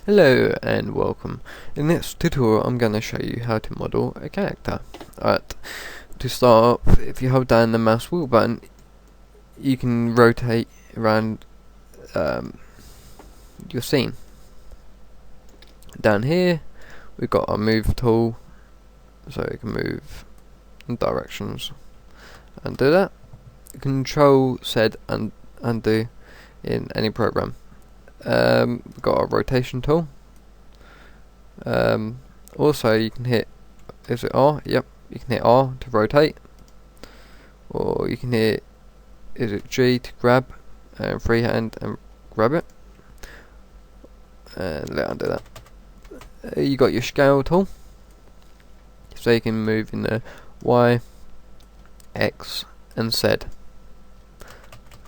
Hello and welcome. In this tutorial I'm going to show you how to model a character. Alright, to start off, if you hold down the mouse wheel button you can rotate around your scene. Down here we've got our move tool, so we can move in directions and do that. Control Z and undo in any program. We've got our rotation tool. Also you can hit, is it R? Yep, you can hit R to rotate, or you can hit, is it G to grab, and freehand and grab it, and let undo that. You got your scale tool, so you can move in the Y, X and Z.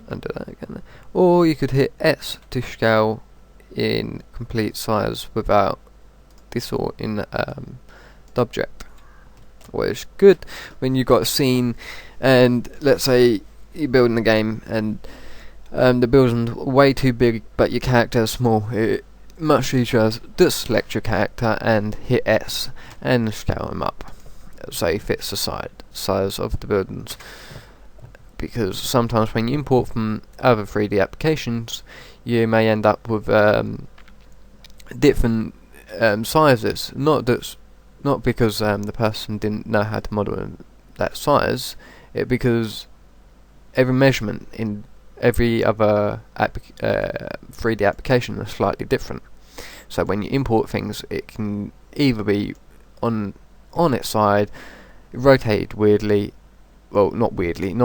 Undo that again. Or you could hit S to scale in complete size without distorting the object. Well, it's good when you got a scene and let's say you're building a game and the building's way too big but your character is small. It's much easier to select your character and hit S and scale him up so he fits the size of the buildings. Because sometimes when you import from other 3D applications you may end up with different sizes, not because the person didn't know how to model in that size, because every measurement in every other 3D application is slightly different. So when you import things it can either be on its side, rotated weirdly, well not weirdly,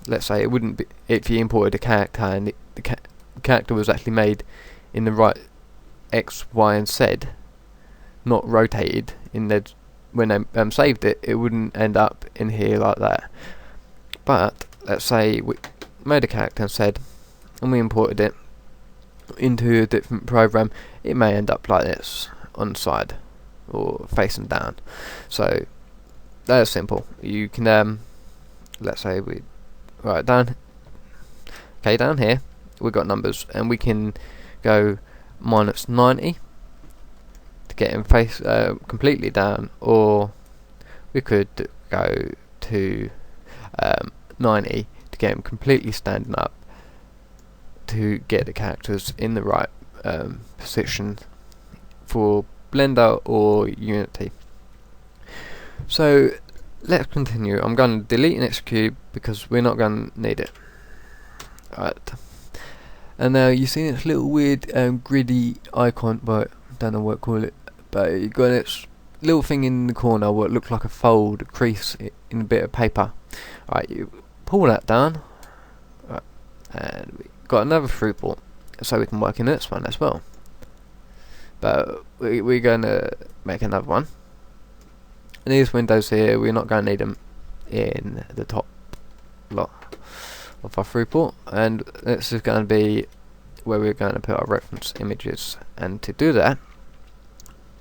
let's say it wouldn't be if you imported a character and the character was actually made in the right X, Y and Z, not rotated in the when they saved it, it wouldn't end up in here like that. But let's say we made a character and said, and we imported it into a different program, it may end up like this on the side or facing down. So that's simple. You can let's say we down here we've got numbers and we can go -90 to get him face completely down, or we could go to 90 to get him completely standing up to get the characters in the right position for Blender or Unity. So let's continue. I'm going to delete an X-cube because we're not going to need it. Alright. And now you see this little weird griddy icon, but I don't know what to call it, but you got this little thing in the corner what looks like a fold, a crease in a bit of paper. Alright, you pull that down. Right, and we got another throughput, so we can work in this one as well. But we're going to make another one. And these windows here, we're not going to need them in the top lot of our throughput, and this is going to be where we're going to put our reference images. And to do that,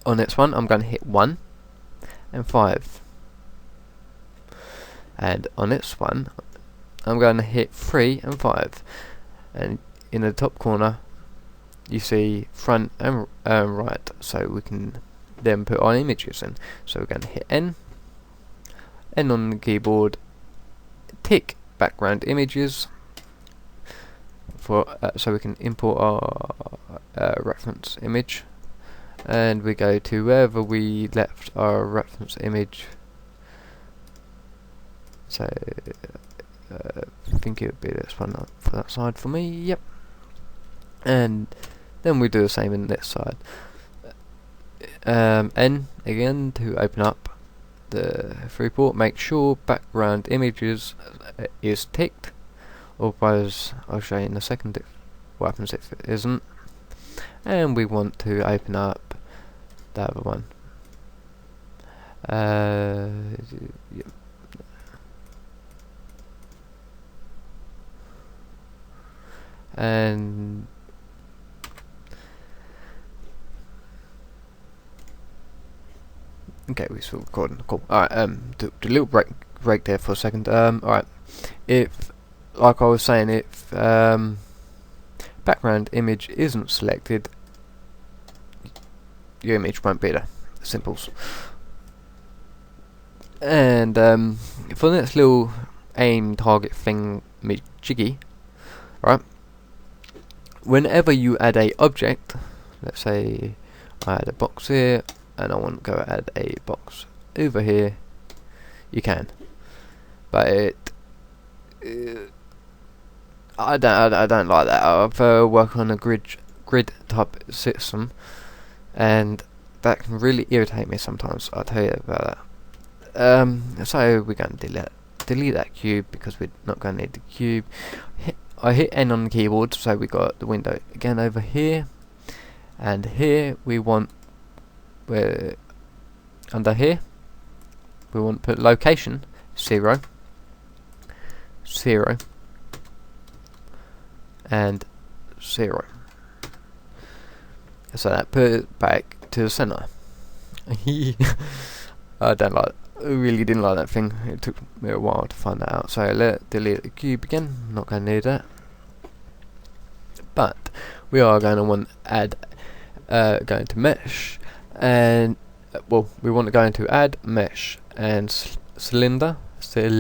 on this one I'm going to hit 1 and 5, and on this one I'm going to hit 3 and 5, and in the top corner you see front and right, so we can then put our images in. So we're going to hit N on the keyboard, tick background images for so we can import our reference image, and we go to wherever we left our reference image. So I think it would be this one for that side for me. Yep. And then we do the same in this side. N again to open up the throughput. Make sure background images is ticked, otherwise I'll show you in a second what happens if it isn't. And we want to open up the other one. Yep. And okay, we're still recording. Cool. Alright, do a little break there for a second. Alright, if, like I was saying, if background image isn't selected, your image won't be there. Simples. And for the next little aim target thing, jiggy, right? Whenever you add a object, let's say I add a box here, and I want to go add a box over here, you can. But I don't like that. I prefer work on a grid type system, and that can really irritate me sometimes. I'll tell you about that. So we're going to delete that cube because we're not going to need the cube. I hit N on the keyboard, so we got the window again over here, and here we want under here we want to put location 0, 0, and 0. So that put it back to the center. I really didn't like that thing. It took me a while to find that out. So let's delete the cube again. Not going to need that. But we are going to want to add go into mesh, and well, we want to go into add mesh and cylinder, or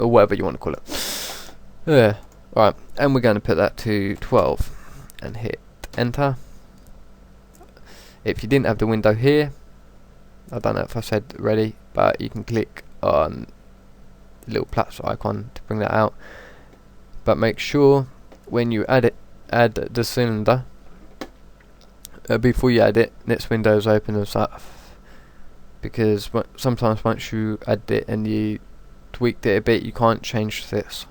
whatever you want to call it. Yeah, right, and we're going to put that to 12 and hit enter. If you didn't have the window here, I don't know if I said ready, but you can click on the little plus icon to bring that out. But make sure when you add the cylinder, before you add it, next windows open and stuff, because sometimes once you add it and you tweaked it a bit, you can't change this.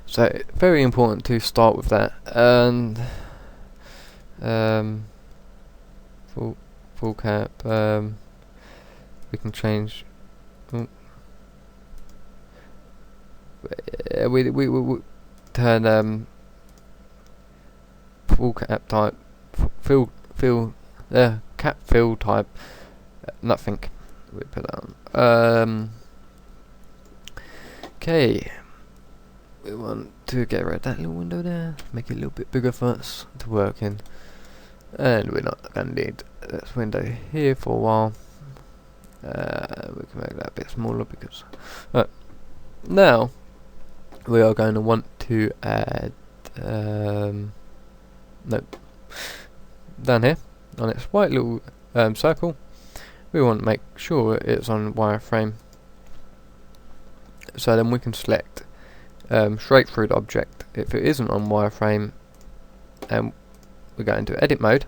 So very important to start with that. And full cap, we can change. We turn full cap type, cap fill type, nothing. We put that on. Okay, we want to get rid of that little window there, make it a little bit bigger for us to work in, and we're not going to need this window here for a while. We can make that a bit smaller because now we are going to want to add down here on its white little circle, we want to make sure it's on wireframe, so then we can select straight through the object. If it isn't on wireframe, and we go into edit mode,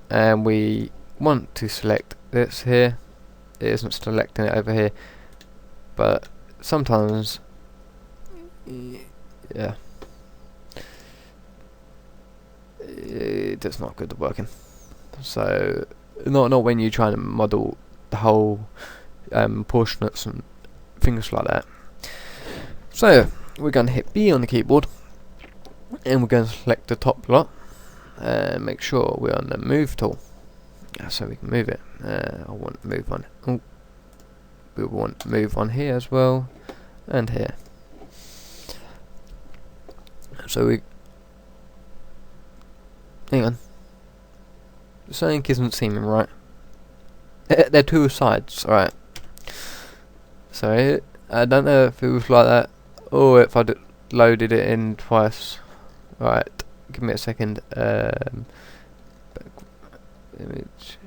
and we want to select this here. It isn't selecting it over here, but sometimes, yeah, it's not good at working. So not when you're trying to model the whole proportionates and things like that. So we're going to hit B on the keyboard, and we're going to select the top lot and make sure we're on the move tool, so we can move it. I want move on. Oh, we want move on here as well, and here. So we hang on. Something isn't seeming right. They're two sides, alright. So I don't know if it was like that, or if I loaded it in twice. Alright, give me a second. Image.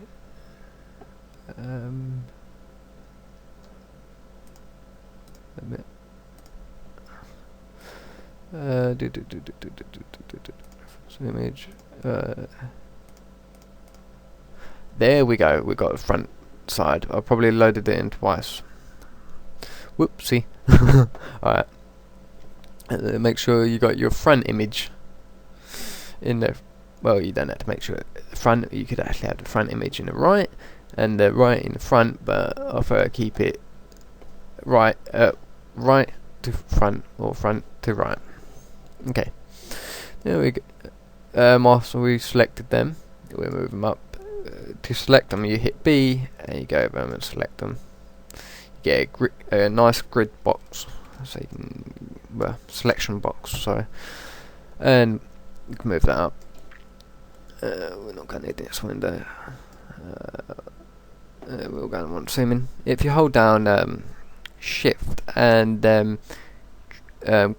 Image. There we go. We got a front side. I probably loaded it in twice. Whoopsie. Alright. Make sure you got your front image in there. Well, you don't have to make sure the front. You could actually have the front image in the right and the right in the front, but I prefer to keep it right to front or front to right. Okay. There we go. After we selected them, we move them up. To select them, you hit B and you go over them and select them. You get a nice grid box, so you can selection box. Sorry, and You can move that up. We're not going to need this window. We're going to want to zoom in. If you hold down Shift and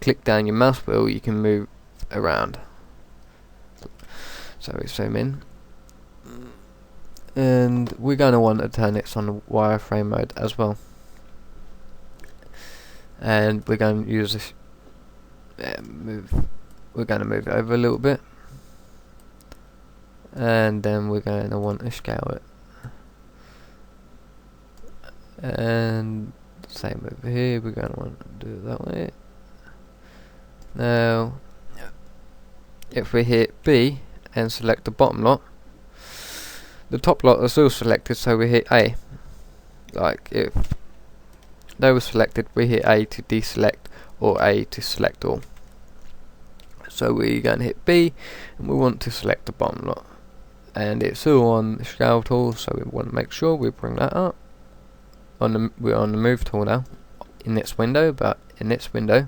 click down your mouse wheel, you can move around. So we zoom in, and we're going to want to turn this on the wireframe mode as well. And we're going to use this. We're going to move it over a little bit, and then we're going to want to scale it. And same over here. We're going to want to do it that way. Now, if we hit B and select the bottom lot, the top lot is still selected, so we hit A. Like if they were selected, we hit A to deselect or A to select all. So we're going to hit B and we want to select the bottom lot, and it's all on the scale tool, so we want to make sure we bring that up. We're on the move tool now in this window, but in this window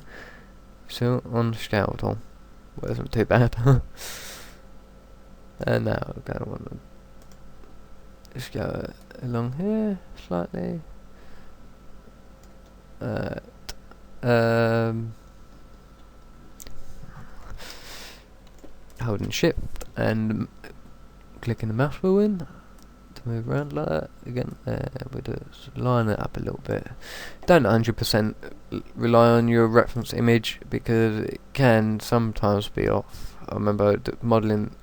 still on the scale tool. Wasn't too bad. And now we're going to want to just go along here slightly. Holding Shift and clicking the mouse wheel in to move around like that. Again, we just line it up a little bit. Don't 100% rely on your reference image because it can sometimes be off. I remember modelling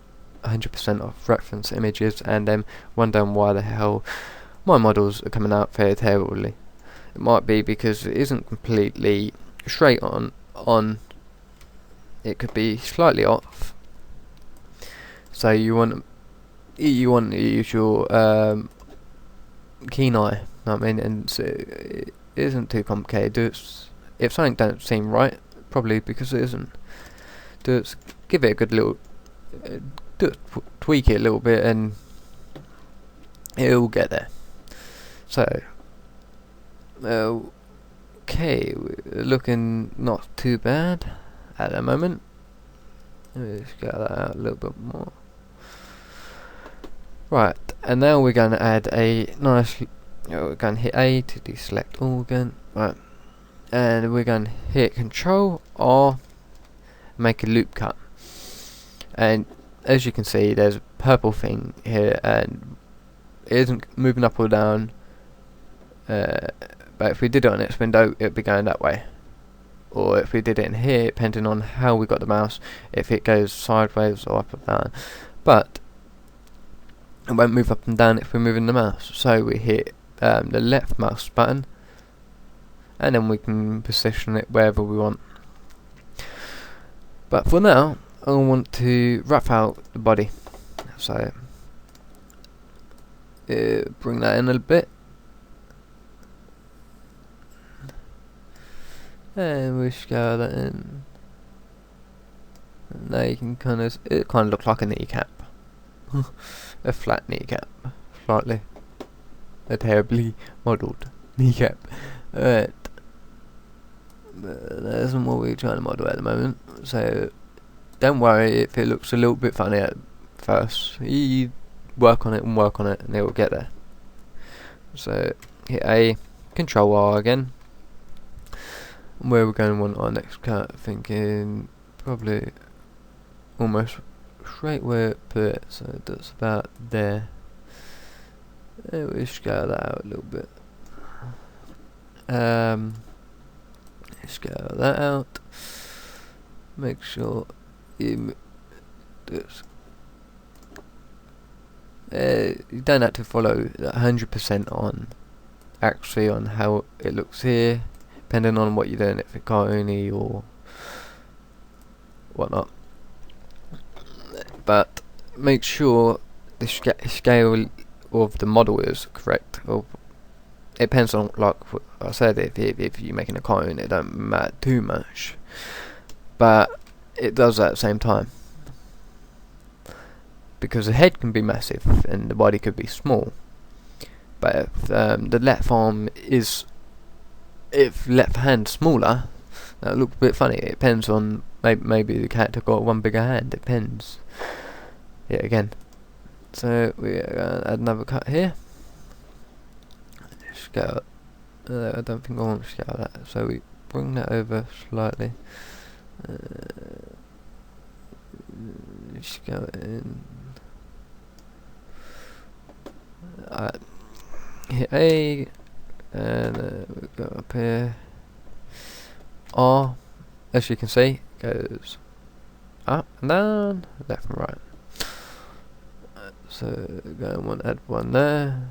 100% of reference images and then wondering why the hell my models are coming out very terribly. It might be because it isn't completely straight on. It could be slightly off. So you want to use your keen eye. I mean, and so it isn't too complicated. If something don't seem right, probably because it isn't. Just give it a good little. Tweak it a little bit and it'll get there. So okay, we're looking not too bad at the moment. Let's get that out a little bit more. Right, and now we're going to add a nice, we're going to hit A to deselect all again. Right, and we're going to hit Control R, make a loop cut. And as you can see, there's a purple thing here, and it isn't moving up or down. But if we did it on this window, it'd be going that way. Or if we did it in here, depending on how we got the mouse, if it goes sideways or up or down. But it won't move up and down if we're moving the mouse. So we hit the left mouse button, and then we can position it wherever we want. But for now, I want to wrap out the body, so bring that in a bit, and we scale that in. And now you can it kind of looks like a kneecap, a flat kneecap, slightly, a terribly modelled kneecap. Alright, but that isn't what we're trying to model at the moment, so don't worry if it looks a little bit funny at first. You work on it and it will get there. So hit A, Control R again. And where we're going to want our next cut, thinking probably almost straight where it put it, so that's about there. And we scale that out a little bit. Scale that out. Make sure you don't have to follow 100% on actually on how it looks here, depending on what you're doing, if it's cartoony or whatnot. But make sure the scale of the model is correct. Or it depends on, like what I said, if you're making a cartoon, it don't matter too much, but it does at the same time, because the head can be massive and the body could be small. But if the left arm is, if left hand smaller, that'll look a bit funny. It depends on maybe the character got one bigger hand. Depends. Yeah, again. So we are gonna add another cut here. Scale. I don't think I want to scale that. So we bring that over slightly. Scale it in. Hit A, and we go up here. R, as you can see, goes up and down, left and right. So go and want to add one there.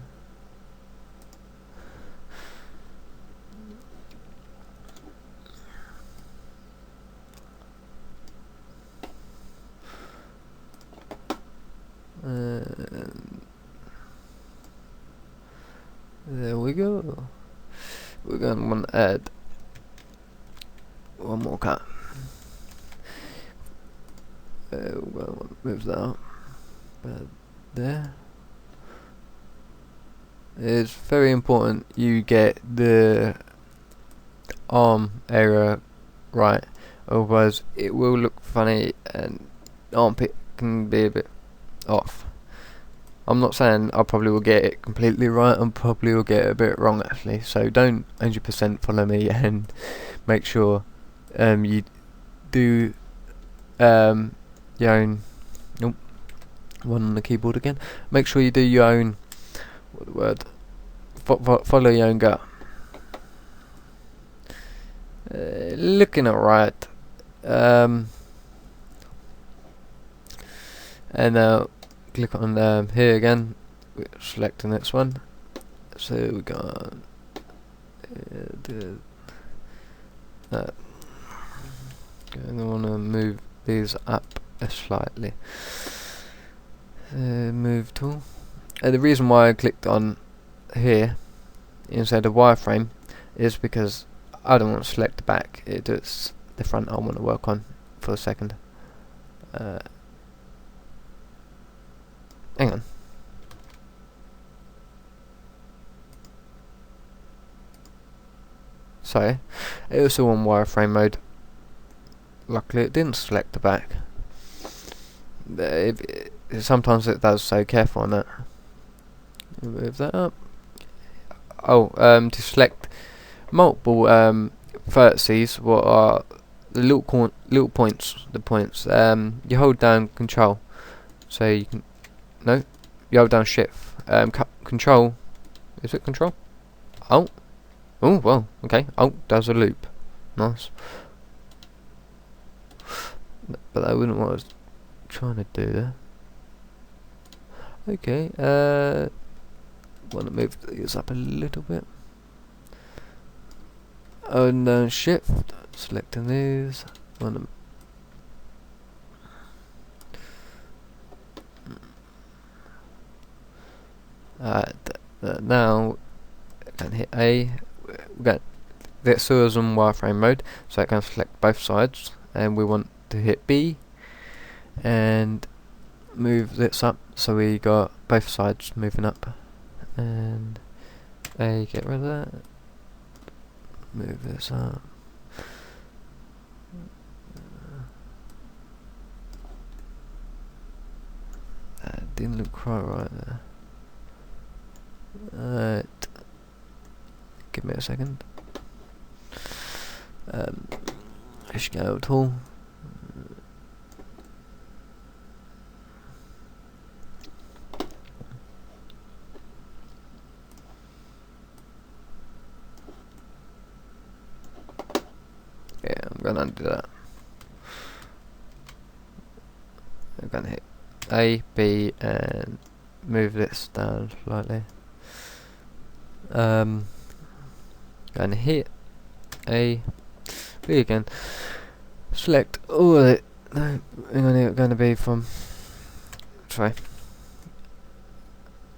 And there we go. We're going to want to add one more cut. We're going to want to move that up. There. It's very important you get the arm area right, otherwise it will look funny and armpit can be a bit off. I'm not saying I probably will get it completely right, I probably will get it a bit wrong actually, so don't 100% follow me and make sure you do your own one on the keyboard again. Make sure you do your own follow your own gut. Looking alright. And now click on here again. We're selecting this one. So we got that. And I want to move these up slightly. Move tool. The reason why I clicked on here instead of wireframe is because I don't want to select the back. It's the front I want to work on for a second. Hang on. Sorry, it was still on wireframe mode. Luckily it didn't select the back. Sometimes it does, so careful on that. Move that up. Oh, to select multiple vertices, what are the little points? The points. You hold down Control, so you can. No, you hold down Shift. Control. Is it Control? Oh. Oh well. Okay. Oh, does a loop. Nice. But that wouldn't what I was trying to do there. Okay, want to move these up a little bit. And then Shift, selecting these. Want to now I can hit A. We got this is on wireframe mode, so I can select both sides, and we want to hit B and move this up so we got both sides moving up, and A, get rid of that, move this up, that didn't look quite right there. Alright, give me a second. Scale tool. Yeah, I'm gonna undo that. I'm gonna hit A, B, and move this down slightly. Gonna hit A, B again. Select all of it. No, hang on, it's gonna be from. Sorry.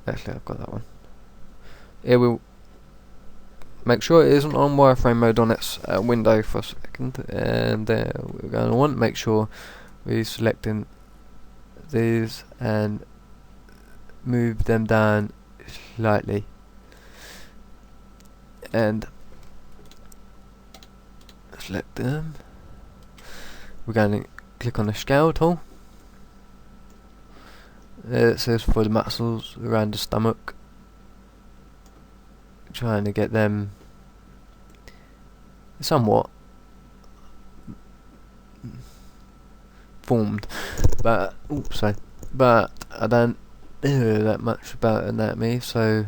Actually, I've got that one. It will. Make sure it isn't on wireframe mode on its window for a second, and we're going to want to make sure we're selecting these and move them down slightly, and select them, we're going to click on the scale tool. It says for the muscles around the stomach. Trying to get them somewhat formed, but I don't know that much about anatomy, so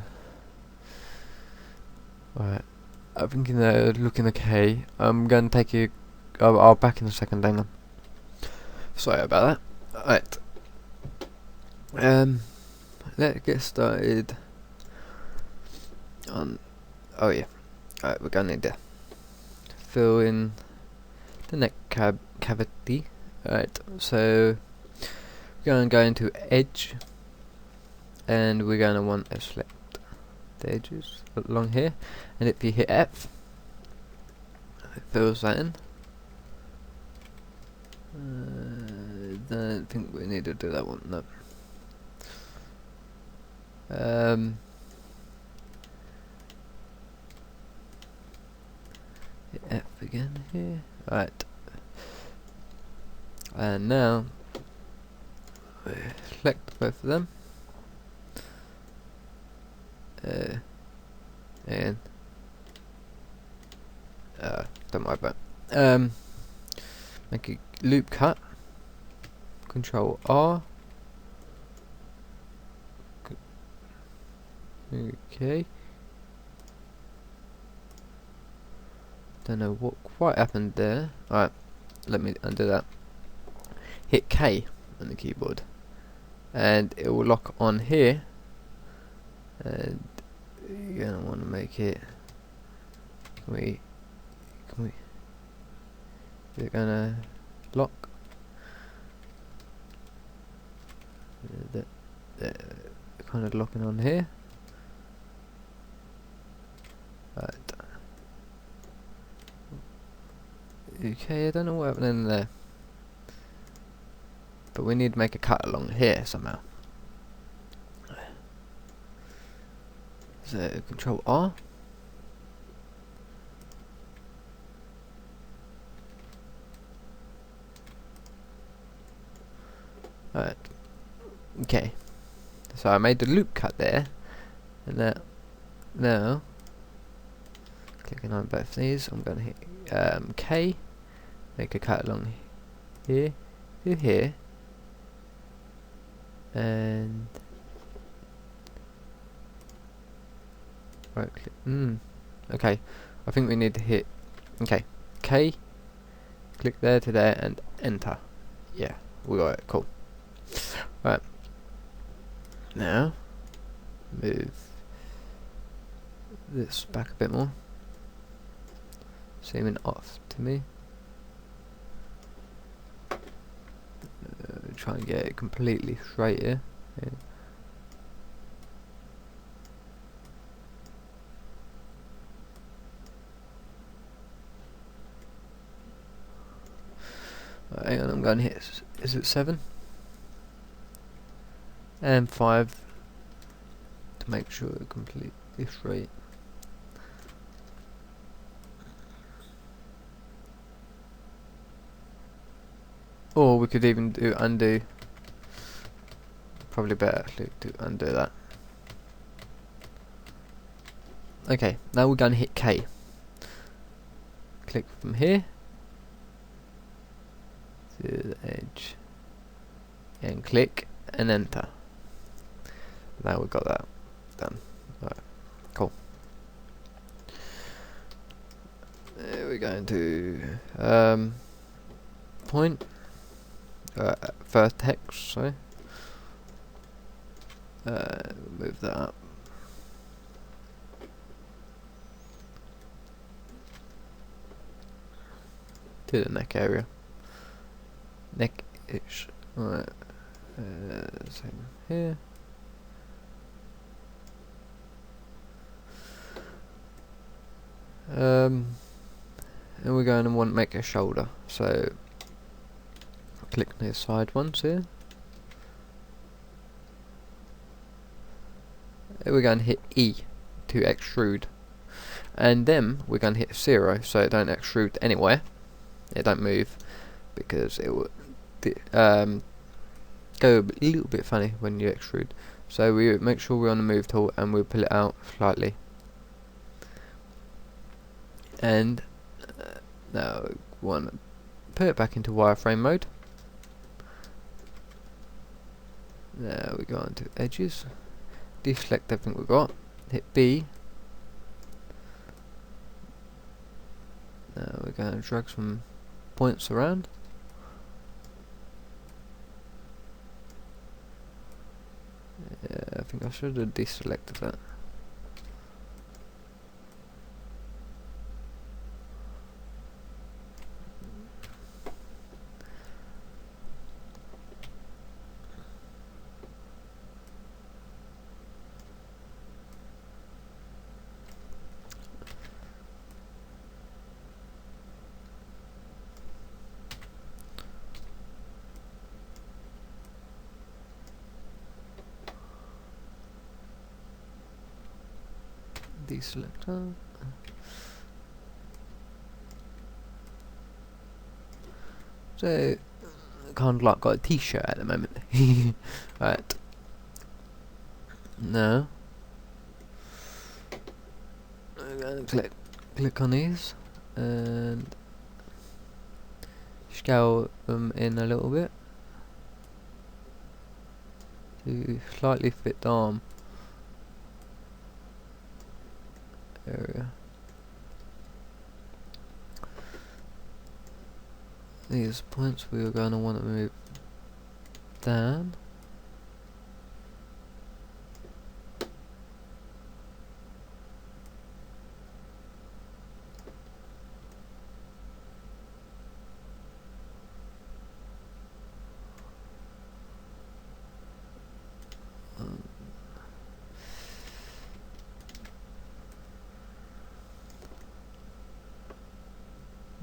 alright, I'm thinking they're looking okay. I'm going to take you. I'll back in a second. Hang on. Sorry about that. Alright. Let's get started on. Oh yeah. Alright, we're going to need to fill in the neck cavity. Alright, so we're going to go into edge, and we're going to want to select the edges along here, and if you hit F, it fills that in. Don't think we need to do that one, no. Hit F again here. Right. And now we select both of them. And don't worry about it. Make a loop cut. Control R. Okay. Don't know what quite happened there. Alright, let me undo that. Hit K on the keyboard, and it will lock on here. And you're gonna want to make it. Can we? Is it gonna lock? Kind of locking on here. Right. Okay, I don't know what happened in there, but we need to make a cut along here somehow. So Control R. Right. Okay. So I made the loop cut there, and now clicking on both of these, I'm going to hit K, make a cut along here to here, and right click. Okay, I think we need to hit K, click there to there, and enter. Yeah, we got it. Cool. Right. Now move this back a bit more. Seeming off to me. Try and get it completely straight here. Yeah. Hang on, I'm going to hit. Is it 7? And 5 to make sure it's completely straight. Or we could even do undo. Probably better to undo that. Okay, now we're going to hit K. Click from here to the edge and click and enter. Now we've got that done. Right, cool. We're going to point vertex, sorry. Move that up. To the neck area. Neck-ish. Right. Same here. And we're going to want to make a shoulder, so click the side ones here. And we're going to hit E to extrude, and then we're going to hit 0 so it don't extrude anywhere, it don't move, because it will go a little bit funny when you extrude. So we make sure we're on the move tool and we pull it out slightly. And now we want to put it back into wireframe mode. Now we go on to edges, deselect everything we've got, hit B. Now we're going to drag some points around. Yeah, I think I should have deselected that. Deselector. So kind of like got a t-shirt at the moment. Right. Now I'm going to click on these and scale them in a little bit to slightly fit the arm area. These points we are going to want to move down.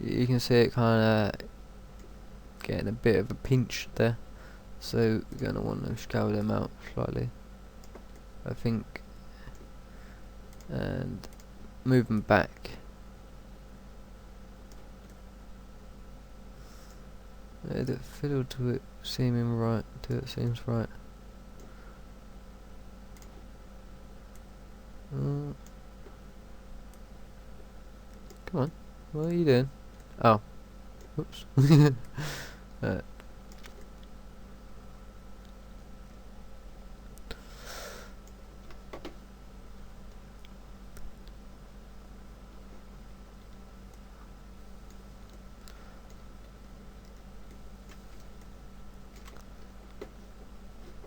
You can see it kind of getting a bit of a pinch there, so we're going to want to scale them out slightly, I think, and move them back. The fiddle to it seeming right, till it seems right. Come on, what are you doing? Oh, whoops.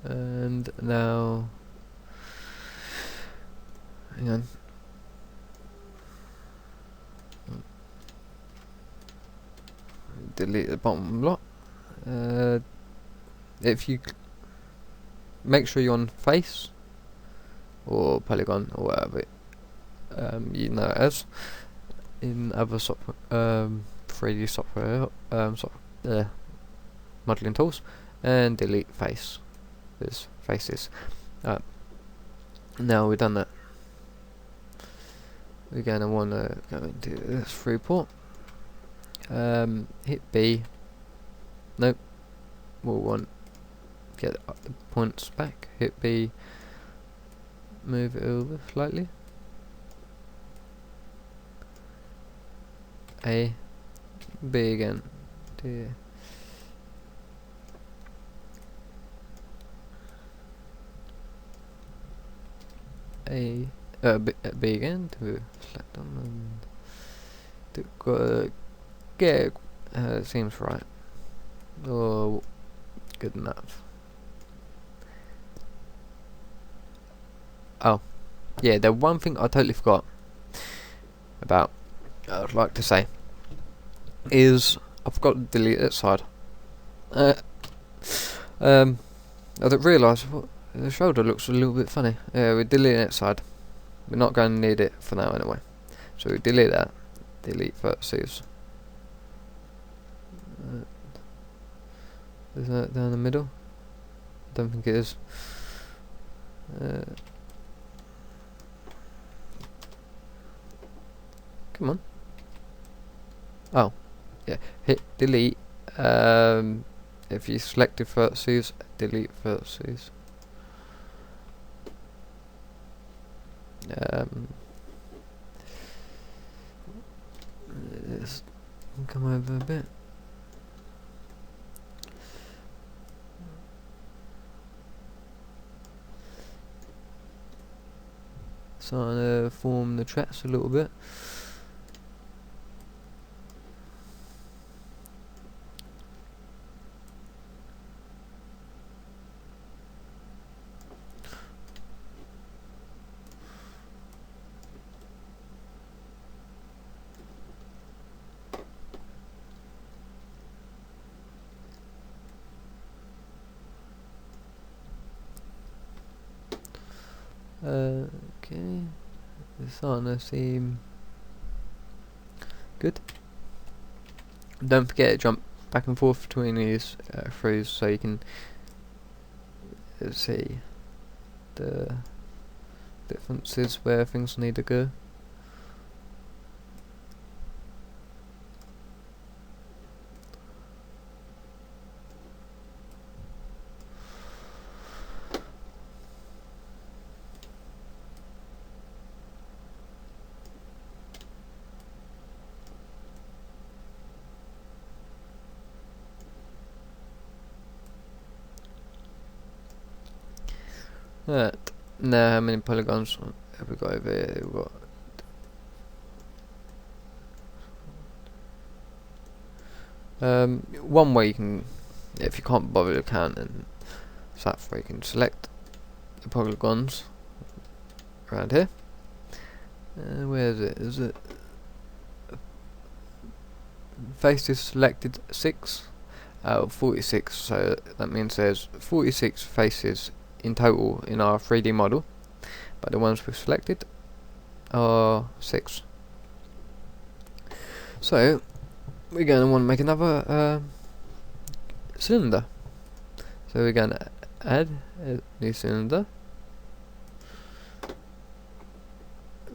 And now, hang on. Delete the bottom block. If you make sure you're on face or polygon or whatever you know it as in other software, 3D software, modeling tools, and delete face. There's faces. Now we've done that, we're going to want to go into this viewport. Hit B. Nope. We'll want get the points back. Hit B. Move it over slightly. A. B again. D. A. B again to select on and to get it seems right. Oh, good enough. Oh, yeah, the one thing I totally forgot about, I would like to say, is I forgot to delete that side. I didn't realise what the shoulder looks a little bit funny. Yeah, we're deleting that side. We're not going to need it for now anyway. So we delete that. Delete vertices. Is that down the middle? I don't think it is. Come on. Oh, yeah. Hit delete If you selected vertices, delete vertices. Let's come over a bit. Starting to form the tracks a little bit. Okay, it's starting to seem good. Don't forget to jump back and forth between these throws so you can see the differences where things need to go. Right, now how many polygons have we got over here? We've got one way you can, if you can't bother to count, and that way you can select the polygons around here. Where is it? Is it faces selected 6 out of 46? So that means there's 46 faces in total in our 3D model, but the ones we've selected are 6. So we're going to want to make another cylinder. So we're going to add a new cylinder.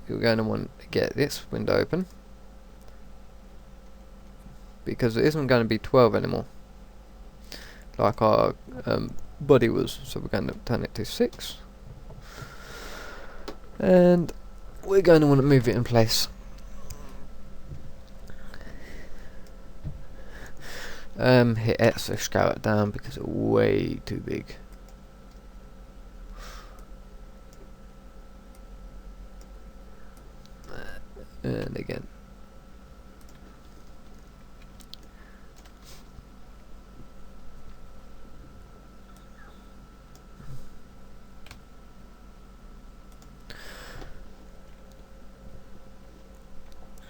We're going to want to get this window open, because it isn't going to be 12 anymore like our body was, so we're going to turn it to 6, and we're going to want to move it in place. Hit X to scale it down because it's way too big. And again.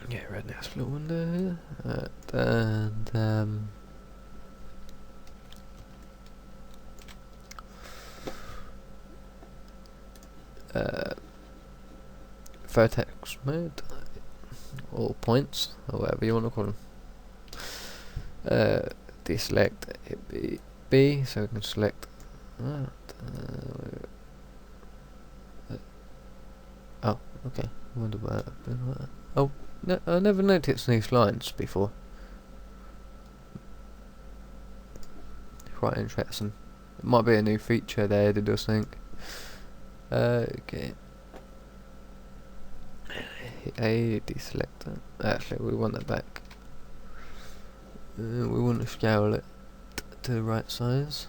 Yeah, right next little window here. And vertex mode, or points, or whatever you want to call them. Deselect it B, so we can select that. Oh, okay. I wonder why that. Oh, no, I never noticed these lines before. Quite interesting. It might be a new feature they added or something. Okay. Hit A, deselect that. Actually, we want that back. We want to scale it to the right size.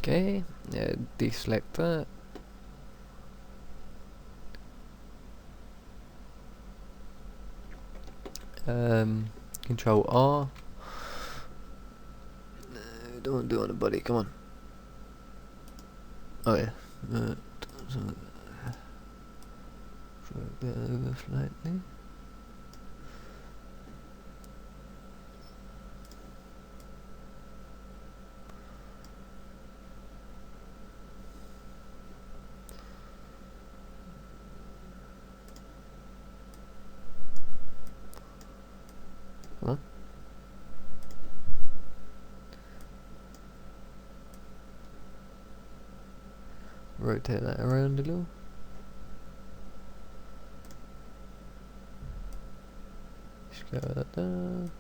Okay, deselect that. Control R. Don't do it on the body, come on. Oh yeah. Drag that over slightly. Come on. Rotate that around a little. Scale that down.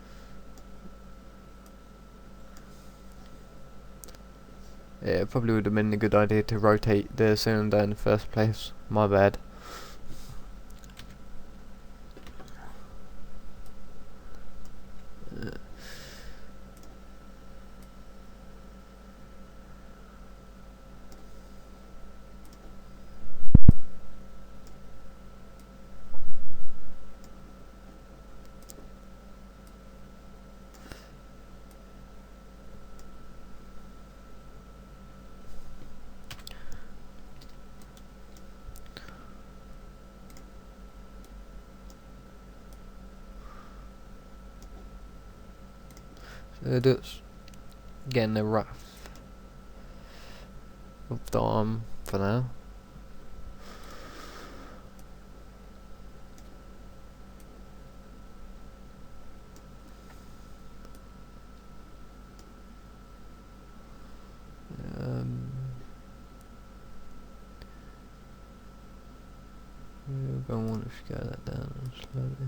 Yeah, it probably would have been a good idea to rotate the cylinder in the first place. My bad. So just getting the rough of the arm for now. We're going to want to scale that down slightly.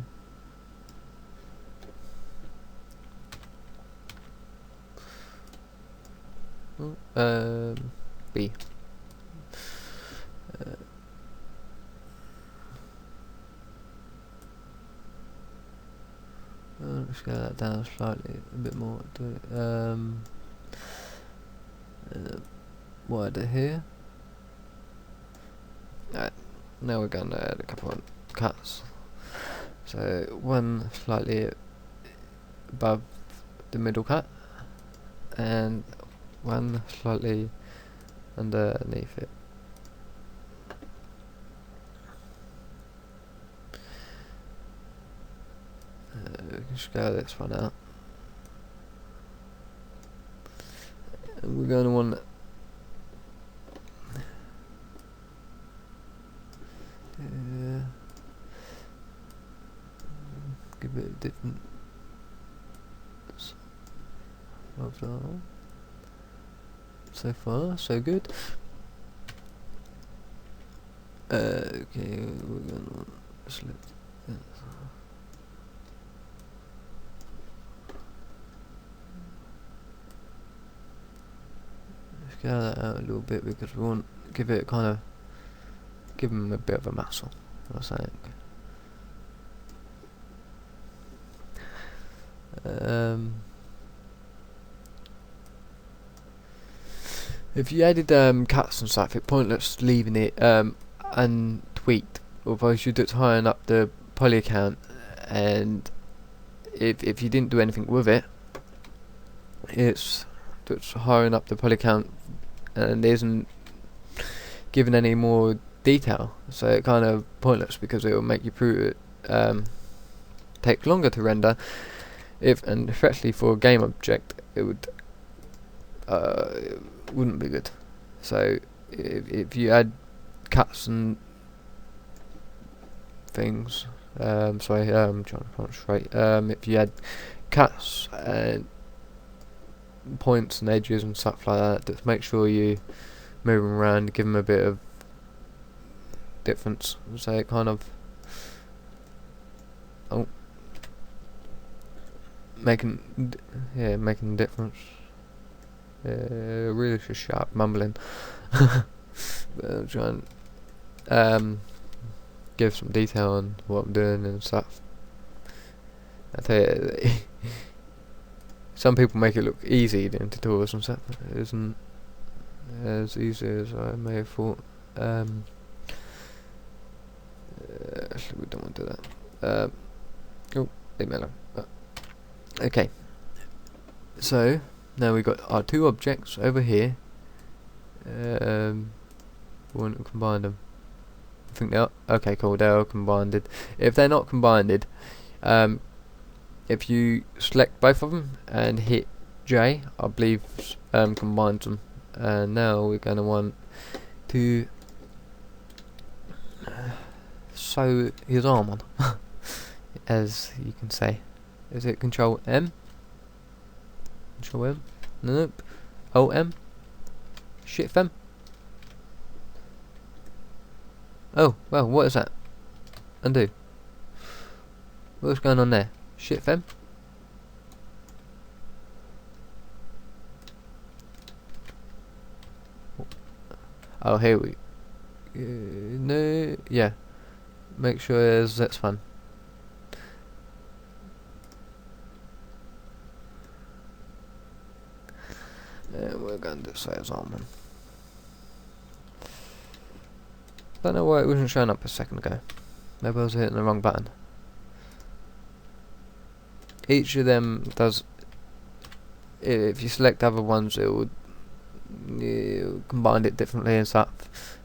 B. Scale that down slightly, a bit more. Wider here. Alright, now we're going to add a couple of cuts. So one slightly above the middle cut, and one slightly underneath it. We can scale this one out, and we're going to want give it a different of the arm. So far, so good. Okay, we're going to want to select this. Scale that out a little bit because we want to give it give them a bit of a muscle, I think. If you added cuts and stuff, it's pointless leaving it untweaked. Otherwise, you're just hiring up the poly count, and if you didn't do anything with it, it's just hiring up the poly count and isn't given any more detail. So it's kind of pointless because it will make you prove it take longer to render. And especially for a game object, it wouldn't be good. So if you add cuts and things, I'm trying to concentrate. If you add cuts and points and edges and stuff like that, just make sure you move them around, give them a bit of difference. So it kind of making a difference. Really just sharp mumbling. But I'm trying give some detail on what I'm doing and stuff. I tell you, some people make it look easy in tutorials and stuff. It isn't as easy as I may have thought. Actually, we don't want to do that. Leave me alone. Okay. So now we've got our two objects over here. We want to combine them. I think they're okay. Cool. They're combined. If they're not combined, if you select both of them and hit J, I believe combines them. And now we're going to want to sew his arm on, as you can say. Is it Control M? Control M? Nope. Alt M? Shift M? Oh, well, what is that? Undo. What's going on there? Shift M? Oh, here we... no, yeah. Make sure that's fun. And we're going to say as Almond. Don't know why it wasn't showing up a second ago. Maybe I was hitting the wrong button. Each of them does... if you select other ones, it will combine it differently and stuff.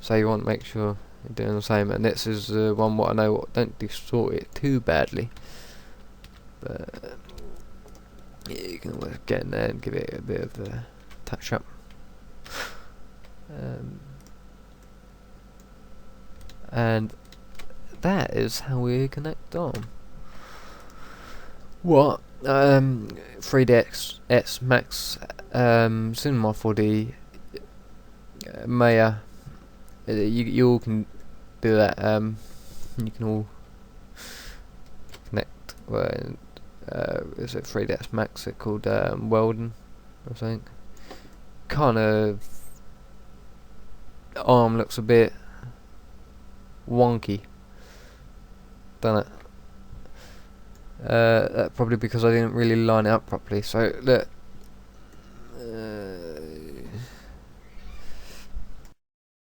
So you want to make sure you're doing the same. And this is one what I know what don't distort it too badly. But yeah, you can always get in there and give it a bit of a touch up. And that is how we connect on. What? 3ds Max, Cinema 4D, Maya. You all can do that. You can all connect. Well, is it 3ds Max? It's called Weldon, I think. Kind of arm looks a bit wonky, don't it? Probably because I didn't really line it up properly. So look,